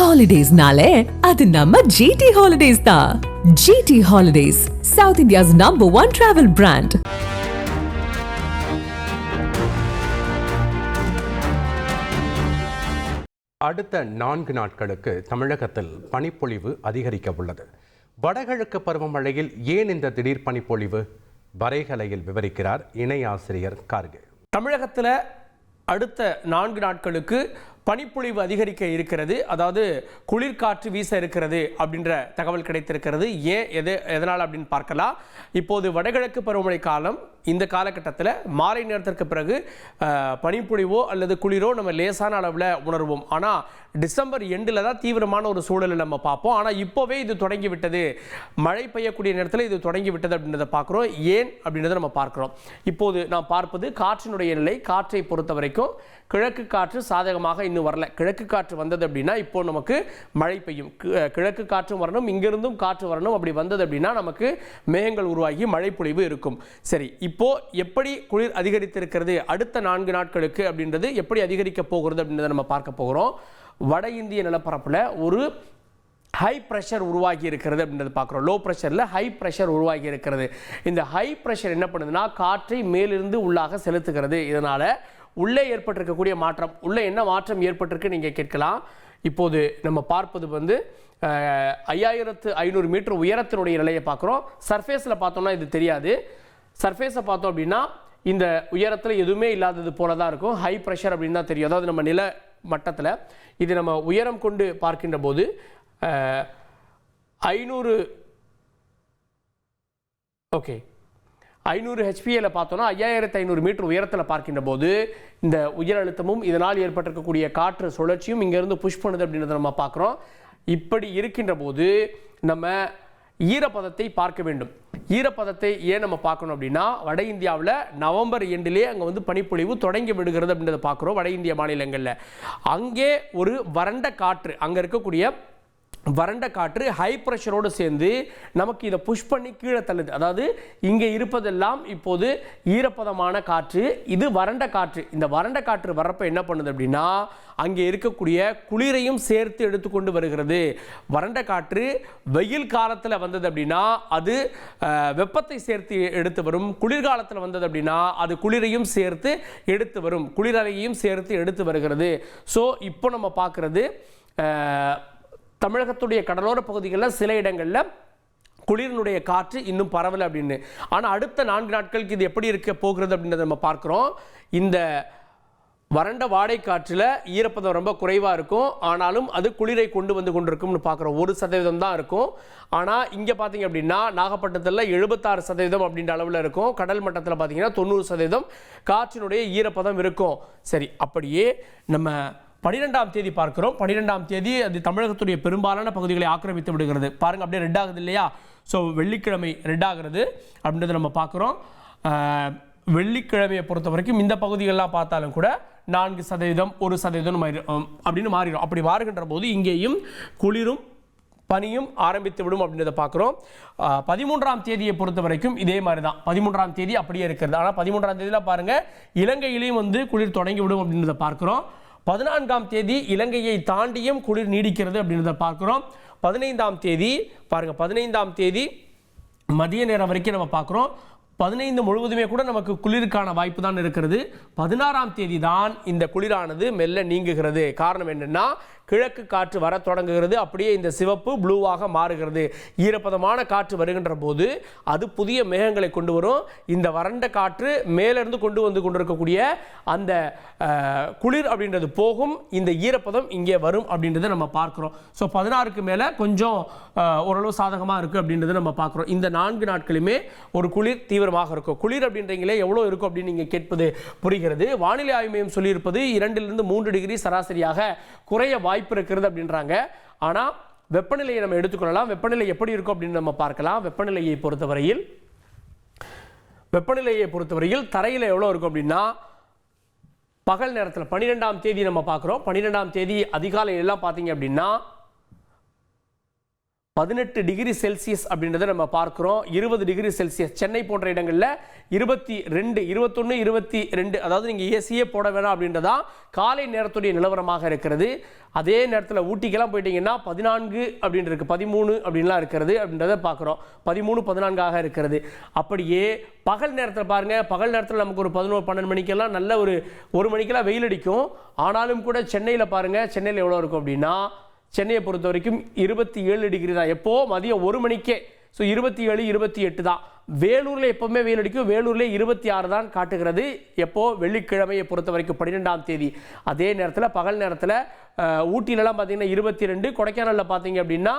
Holidays-nale, adu namma GT Holidays da. GT Holidays, South India's #1 travel brand. அடுத்த 4 நாட்களுக்கு தமிழகத்தில் பனிப்பொழிவு அதிகரிக்க உள்ளது. வடகிழக்கு பருவமழையில் ஏன் இந்த திடீர் பனிப்பொழிவு? வரைகலையில் விவரிக்கிறார் இணை ஆசிரியர் கார்கே. தமிழகத்தில் அடுத்த 4 நாட்களுக்கு பனிப்பொழிவு அதிகரிக்க இருக்கிறது. அதாவது குளிர்காற்று வீச இருக்கிறது அப்படின்ற தகவல் கிடைத்திருக்கிறது. ஏன் எதனால் அப்படின்னு பார்க்கலாம். இப்போது வடகிழக்கு பருவமழை காலம். இந்த காலகட்டத்தில் மாலை நேரத்திற்கு பிறகு பனிப்பொழிவோ அல்லது குளிரோ நம்ம லேசான அளவில் உணர்வோம். ஆனால் டிசம்பர் எண்டில் தான் தீவிரமான ஒரு சூழலை நம்ம பார்ப்போம். ஆனால் இப்போவே இது தொடங்கி விட்டது, மழை பெய்யக்கூடிய நேரத்தில் இது தொடங்கி விட்டது அப்படின்றத பார்க்குறோம். ஏன் அப்படின்றத நம்ம பார்க்குறோம். இப்போது நாம் பார்ப்பது காற்றினுடைய நிலை. காற்றை பொறுத்த வரைக்கும் கிழக்கு காற்று சாதகமாக இன்னும் வரல. கிழக்கு காற்று வந்தது அப்படின்னா இப்போ நமக்கு மழை பெய்யும். கிழக்கு காற்றும் வரணும், இங்கிருந்தும் காற்று வரணும். அப்படி வந்தது அப்படின்னா நமக்கு மேகங்கள் உருவாகி மழை பொழிவு இருக்கும். சரி, இப்போ எப்படி குளிர் அதிகரித்திருக்கிறது அடுத்த 4 நாட்களுக்கு அப்படின்றது எப்படி அதிகரிக்க போகிறது அப்படின்றத நம்ம பார்க்க போகிறோம். வட இந்திய நிலப்பரப்பில் ஒரு ஹை ப்ரெஷர் உருவாகி இருக்கிறது அப்படின்றது பார்க்குறோம். லோ ப்ரெஷரில் ஹை ப்ரெஷர் உருவாகி இருக்கிறது. இந்த ஹை ப்ரெஷர் என்ன பண்ணுதுன்னா காற்றை மேலிருந்து உள்ளாக செலுத்துகிறது. இதனால் உள்ளே ஏற்பட்டிருக்கக்கூடிய மாற்றம், உள்ளே என்ன மாற்றம் ஏற்பட்டிருக்கு நீங்கள் கேட்கலாம். இப்போது நம்ம பார்ப்பது 5500 மீட்டர் உயரத்தினுடைய நிலையை பார்க்குறோம். சர்ஃபேஸில் பார்த்தோம்னா இது தெரியாது. சர்ஃபேஸை பார்த்தோம் அப்படின்னா இந்த உயரத்தில் எதுவுமே இல்லாதது போல தான் இருக்கும். ஹை ப்ரெஷர் அப்படின்னு தான் தெரியும். அதாவது நம்ம நில மட்டத்தில் இது நம்ம உயரம் கொண்டு பார்க்கின்ற போது 500 HPAல பார்த்தோம்னா 5500 மீட்டர் உயரத்தில் பார்க்கின்ற போது இந்த உயர் அழுத்தமும் இதனால் ஏற்பட்டிருக்கக்கூடிய காற்று சுழற்சியும் இங்கேருந்து புஷ் பண்ணுது அப்படின்றத நம்ம பார்க்குறோம். இப்படி இருக்கின்ற போது நம்ம ஈரப்பதத்தை பார்க்க வேண்டும். ஈரப்பதத்தை ஏன் நம்ம பார்க்கணும் அப்படின்னா வட இந்தியாவில் நவம்பர் எண்டிலே அங்கே பனிப்பொழிவு தொடங்கி விடுகிறது அப்படின்றத பார்க்குறோம். வட இந்திய மாநிலங்களில் அங்கே ஒரு வறண்ட காற்று, அங்கே இருக்கக்கூடிய வறண்ட காற்று ஹை ப்ரெஷரோடு சேர்ந்து நமக்கு இதை புஷ் பண்ணி கீழே தள்ளுது. அதாவது இங்கே இருப்பதெல்லாம் இப்போது ஈரப்பதமான காற்று, இது வறண்ட காற்று. இந்த வறண்ட காற்று வர்றப்ப என்ன பண்ணுது அப்படின்னா அங்கே இருக்கக்கூடிய குளிரையும் சேர்த்து எடுத்துக்கொண்டு வருகிறது. வறண்ட காற்று வெயில் காலத்தில் வந்தது அப்படின்னா அது வெப்பத்தை சேர்த்து எடுத்து வரும். குளிர்காலத்தில் வந்தது அப்படின்னா அது குளிரையும் சேர்த்து எடுத்து வரும், குளிரலையும் சேர்த்து எடுத்து வருகிறது. ஸோ இப்போ நம்ம பார்க்குறது தமிழகத்துடைய கடலோர பகுதிகளில் சில இடங்களில் குளிரினுடைய காற்று இன்னும் பரவலை அப்படின்னு. ஆனால் அடுத்த 4 நாட்களுக்கு இது எப்படி இருக்க போகிறது அப்படின்றத நம்ம பார்க்குறோம். இந்த வறண்ட வாடை காற்றில் ஈரப்பதம் ரொம்ப குறைவாக இருக்கும். ஆனாலும் அது குளிரை கொண்டு வந்து கொண்டிருக்கும்னு பார்க்குறோம். 1% தான் இருக்கும். ஆனால் இங்கே பார்த்தீங்க அப்படின்னா நாகப்பட்டினத்தில் 76% அப்படின்ற அளவில் இருக்கும். கடல் மட்டத்தில் பார்த்தீங்கன்னா 90% காற்றினுடைய ஈரப்பதம் இருக்கும். சரி, அப்படியே நம்ம 12ஆம் தேதி பார்க்கிறோம். 12ஆம் தேதி அது தமிழகத்துடைய பெரும்பாலான பகுதிகளை ஆக்கிரமித்து விடுகிறது. பாருங்க, அப்படியே ரெட் ஆகுது இல்லையா? ஸோ வெள்ளிக்கிழமை ரெட் ஆகிறது அப்படின்றத நம்ம பார்க்குறோம். வெள்ளிக்கிழமையை பொறுத்த வரைக்கும் இந்த பகுதிகளெலாம் பார்த்தாலும் கூட 4%, 1% அப்படின்னு மாறிடும். அப்படி மாறுகின்ற போது இங்கேயும் குளிரும் பனியும் ஆரம்பித்து விடும் அப்படின்றத பார்க்குறோம். 13ஆம் தேதியை பொறுத்த வரைக்கும் இதே மாதிரி தான். 13ஆம் தேதி அப்படியே இருக்கிறது. ஆனால் 13ஆம் தேதியில் பாருங்கள் இலங்கையிலையும் குளிர் தொடங்கி விடும் அப்படின்றத பார்க்குறோம். 14ஆம் தேதி இலங்கையை தாண்டியும் குளிர் நீடிக்கிறது அப்படின்றத பார்க்குறோம். 15ஆம் தேதி பாருங்கள், 15ஆம் தேதி மதிய நேரம் வரைக்கும் நம்ம பார்க்குறோம். 15 முழுவதுமே கூட நமக்கு குளிருக்கான வாய்ப்பு தான் இருக்கிறது. 16ஆம் தேதி தான் இந்த குளிரானது மெல்ல நீங்குகிறது. காரணம் என்னன்னா கிழக்கு காற்று வர தொடங்குகிறது. அப்படியே இந்த சிவப்பு ப்ளூவாக மாறுகிறது. ஈரப்பதமான காற்று வருகின்ற போது அது புதிய மேகங்களை கொண்டு வரும். இந்த வறண்ட காற்று மேலிருந்து கொண்டு வந்து கொண்டிருக்கக்கூடிய அந்த குளிர் அப்படின்றது போகும். இந்த ஈரப்பதம் இங்கே வரும் அப்படின்றத நம்ம பார்க்குறோம். ஸோ 16க்கு மேலே கொஞ்சம் ஓரளவு சாதகமாக இருக்குது அப்படின்றத நம்ம பார்க்குறோம். இந்த 4 நாட்களுமே ஒரு குளிர் தீவிரமாக இருக்கும். குளிர் அப்படின்றீங்களே எவ்வளோ இருக்கும் அப்படின்னு நீங்கள் கேட்பது புரிகிறது. வானிலை ஆய்வு மையம் சொல்லியிருப்பது 2 to 3 டிகிரி சராசரியாக குறைய வாய்ப்பு இருக்கிறது அப்படின்றாங்க. ஆனால் வெப்பநிலையை நம்ம எடுத்துக்கொள்ளலாம். வெப்பநிலை எப்படி இருக்கும் அப்படின்னு நம்ம பார்க்கலாம். வெப்பநிலையை பொறுத்தவரையில் தரையில் எவ்வளோ இருக்கும் அப்படின்னா பகல் நேரத்தில் 12ஆம் தேதி நம்ம பார்க்குறோம். 12ஆம் தேதி அதிகாலை எல்லாம் பார்த்தீங்க அப்படின்னா 18 டிகிரி செல்சியஸ் அப்படின்றத நம்ம பார்க்கிறோம். 20 டிகிரி செல்சியஸ் சென்னை போன்ற இடங்களில் 22, 21, 22, அதாவது நீங்கள் ஏசியே போட வேணாம் அப்படின்றதான் காலை நேரத்துடைய நிலவரமாக இருக்கிறது. அதே நேரத்தில் ஊட்டிக்கெல்லாம் போயிட்டீங்கன்னா 14 அப்படின்னு இருக்குது, 13 அப்படின்லாம் இருக்கிறது அப்படின்றத பார்க்குறோம். 13, 14 இருக்கிறது. அப்படியே பகல் நேரத்தில் பாருங்கள், பகல் நேரத்தில் நமக்கு ஒரு 11, 12 மணிக்கெல்லாம் நல்ல ஒரு மணிக்கெல்லாம் வெயில் அடிக்கும். ஆனாலும் கூட சென்னையில் பாருங்கள், சென்னையில் எவ்வளோ இருக்கும் அப்படின்னா, சென்னையை பொறுத்த வரைக்கும் 27 டிகிரி தான். எப்போ மதியம் 1 மணிக்கே. ஸோ 27, 28 தான். வேலூரில் எப்போவுமே வெயில் அடிக்கும். வேலூரில் 26 தான் காட்டுகிறது. எப்போ வெள்ளிக்கிழமையை பொறுத்த வரைக்கும் 12ஆம் தேதி. அதே நேரத்தில் பகல் நேரத்தில் ஊட்டிலலாம் பார்த்தீங்கன்னா 22, கொடைக்கானலில் பார்த்தீங்க அப்படின்னா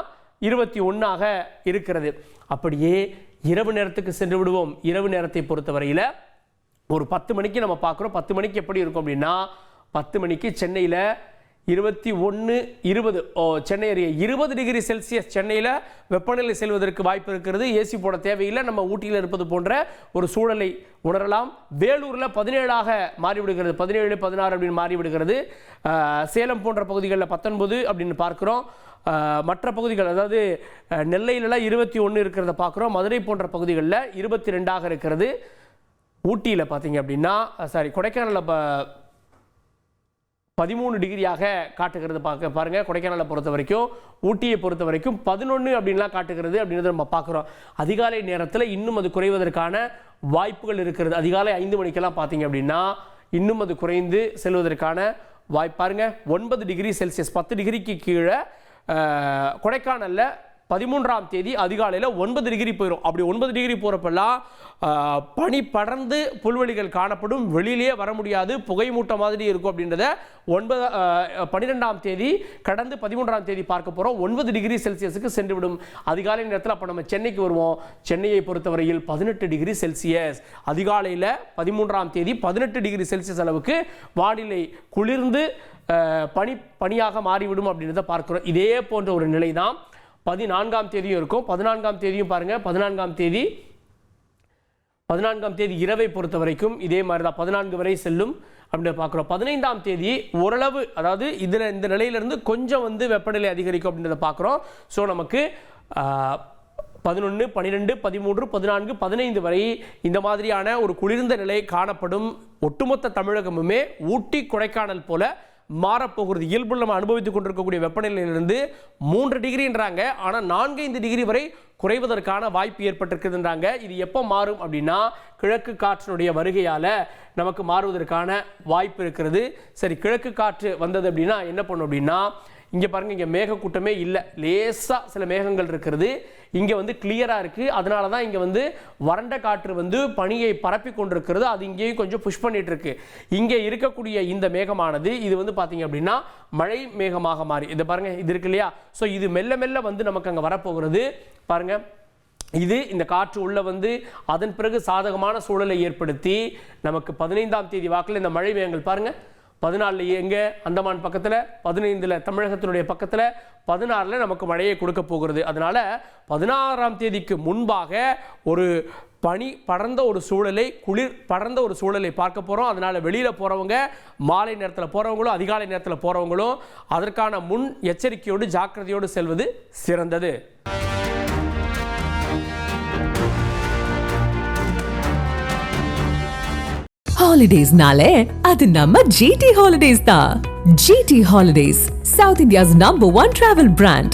21 இருக்கிறது. அப்படியே இரவு நேரத்துக்கு சென்று விடுவோம். இரவு நேரத்தை பொறுத்தவரையில் ஒரு 10 மணிக்கு நம்ம பார்க்குறோம். 10 மணிக்கு எப்படி இருக்கும் அப்படின்னா, 10 மணிக்கு சென்னையில் 21, 20 சென்னை ஏரியா 20 டிகிரி செல்சியஸ் சென்னையில் வெப்பநிலை செல்வதற்கு வாய்ப்பு இருக்கிறது. ஏசி போட தேவையில்லை. நம்ம ஊட்டியில் இருப்பது போன்ற ஒரு சூழலை உணரலாம். வேலூரில் 17 மாறிவிடுகிறது, 17, 16 அப்படின்னு மாறிவிடுகிறது. சேலம் போன்ற பகுதிகளில் 19 அப்படின்னு பார்க்குறோம். மற்ற பகுதிகள் அதாவது நெல்லையிலலாம் 21 இருக்கிறத பார்க்குறோம். மதுரை போன்ற பகுதிகளில் 22 இருக்கிறது. ஊட்டியில் பார்த்தீங்க அப்படின்னா கொடைக்கானலில் 13 டிகிரியாக காட்டுகிறது. பாருங்கள், கொடைக்கானலை பொறுத்த வரைக்கும், ஊட்டியை பொறுத்த வரைக்கும் 11 அப்படின்லாம் காட்டுகிறது அப்படின்றத நம்ம பார்க்குறோம். அதிகாலை நேரத்தில் இன்னும் அது குறைவதற்கான வாய்ப்புகள் இருக்கிறது. அதிகாலை 5 மணிக்கெல்லாம் பார்த்தீங்க அப்படின்னா இன்னும் அது குறைந்து செல்வதற்கான வாய்ப்பு. பாருங்கள், 9 டிகிரி செல்சியஸ், 10 டிகிரிக்கு கீழே கொடைக்கானலில் 13ஆம் தேதி அதிகாலையில் 9 டிகிரி போயிடும். அப்படி 9 டிகிரி போகிறப்பெல்லாம் பனி படர்ந்து புல்வெளிகள் காணப்படும். வெளியிலே வர முடியாது, புகை மூட்டம் மாதிரி இருக்கும் அப்படின்றத 12ஆம் தேதி கடந்து 13ஆம் தேதி பார்க்க போகிறோம். 9 டிகிரி செல்சியஸுக்கு சென்றுவிடும் அதிகாலை நேரத்தில். அப்போ நம்ம சென்னைக்கு வருவோம். சென்னையை பொறுத்தவரையில் 18 டிகிரி செல்சியஸ். அதிகாலையில் 13ஆம் தேதி 18 டிகிரி செல்சியஸ் அளவுக்கு வானிலை குளிர்ந்து பனியாக மாறிவிடும் அப்படின்றத பார்க்குறோம். இதே போன்ற ஒரு நிலை தான் 14ஆம் தேதியும் இருக்கும். 14ஆம் தேதியும் பாருங்கள், 14ஆம் தேதி இரவை பொறுத்த வரைக்கும் இதே மாதிரி தான் 14 வரை செல்லும் அப்படின்னு பார்க்குறோம். 15ஆம் தேதி ஓரளவு, அதாவது இந்த நிலையிலிருந்து கொஞ்சம் வெப்பநிலை அதிகரிக்கும் அப்படின்றத பார்க்குறோம். ஸோ நமக்கு 11, 12, 13, 14, 15 வரை இந்த மாதிரியான ஒரு குளிர்ந்த நிலை காணப்படும். ஒட்டுமொத்த தமிழகமுமே ஊட்டி, கொடைக்கானல் போல மாறப்போகிறது. இயல்பு நம்ம அனுபவித்துக் கொண்டிருக்கக்கூடிய வெப்பநிலையிலிருந்து 3 டிகிரின்றாங்க, ஆனால் 4-5 டிகிரி வரை குறைவதற்கான வாய்ப்பு ஏற்பட்டிருக்குதுன்றாங்க. இது எப்போ மாறும் அப்படின்னா, கிழக்கு காற்றினுடைய வருகையால் நமக்கு மாறுவதற்கான வாய்ப்பு இருக்கிறது. சரி, கிழக்கு காற்று வந்தது அப்படின்னா என்ன பண்ணும் அப்படின்னா, இங்கே பாருங்கள், இங்கே மேகக்கூட்டமே இல்லை, லேசாக சில மேகங்கள் இருக்கிறது. இங்கே கிளியராக இருக்குது. அதனால தான் இங்கே வறண்ட காற்று பனியை பரப்பி கொண்டிருக்கிறது. அது இங்கேயும் கொஞ்சம் புஷ் பண்ணிட்டு இருக்கு. இங்கே இருக்கக்கூடிய இந்த மேகமானது இது பார்த்தீங்க அப்படின்னா மழை மேகமாக மாறி, இது பாருங்கள், இது இருக்கு இல்லையா? ஸோ இது மெல்ல மெல்ல நமக்கு அங்கே வரப்போகிறது. பாருங்கள், இது இந்த காற்று உள்ள அதன் பிறகு சாதகமான சூழலை ஏற்படுத்தி நமக்கு 15ஆம் தேதி வாக்கில் இந்த மழை மேகங்கள் பாருங்கள், 14 எங்கே அந்தமான் பக்கத்தில், 15 தமிழகத்தினுடைய பக்கத்தில், 16 நமக்கு மழையை கொடுக்க போகிறது. அதனால் 16ஆம் தேதிக்கு முன்பாக ஒரு பனி படர்ந்த ஒரு சூழலை, குளிர் படர்ந்த ஒரு சூழலை பார்க்க போகிறோம். அதனால் வெளியில் போகிறவங்க, மாலை நேரத்தில் போகிறவங்களும், அதிகாலை நேரத்தில் போகிறவங்களும் அதற்கான முன் எச்சரிக்கையோடு ஜாக்கிரதையோடு செல்வது சிறந்தது. Holidays-nale, அது நம்ம GT Holidays தான். GT Holidays, South India's #1 travel brand.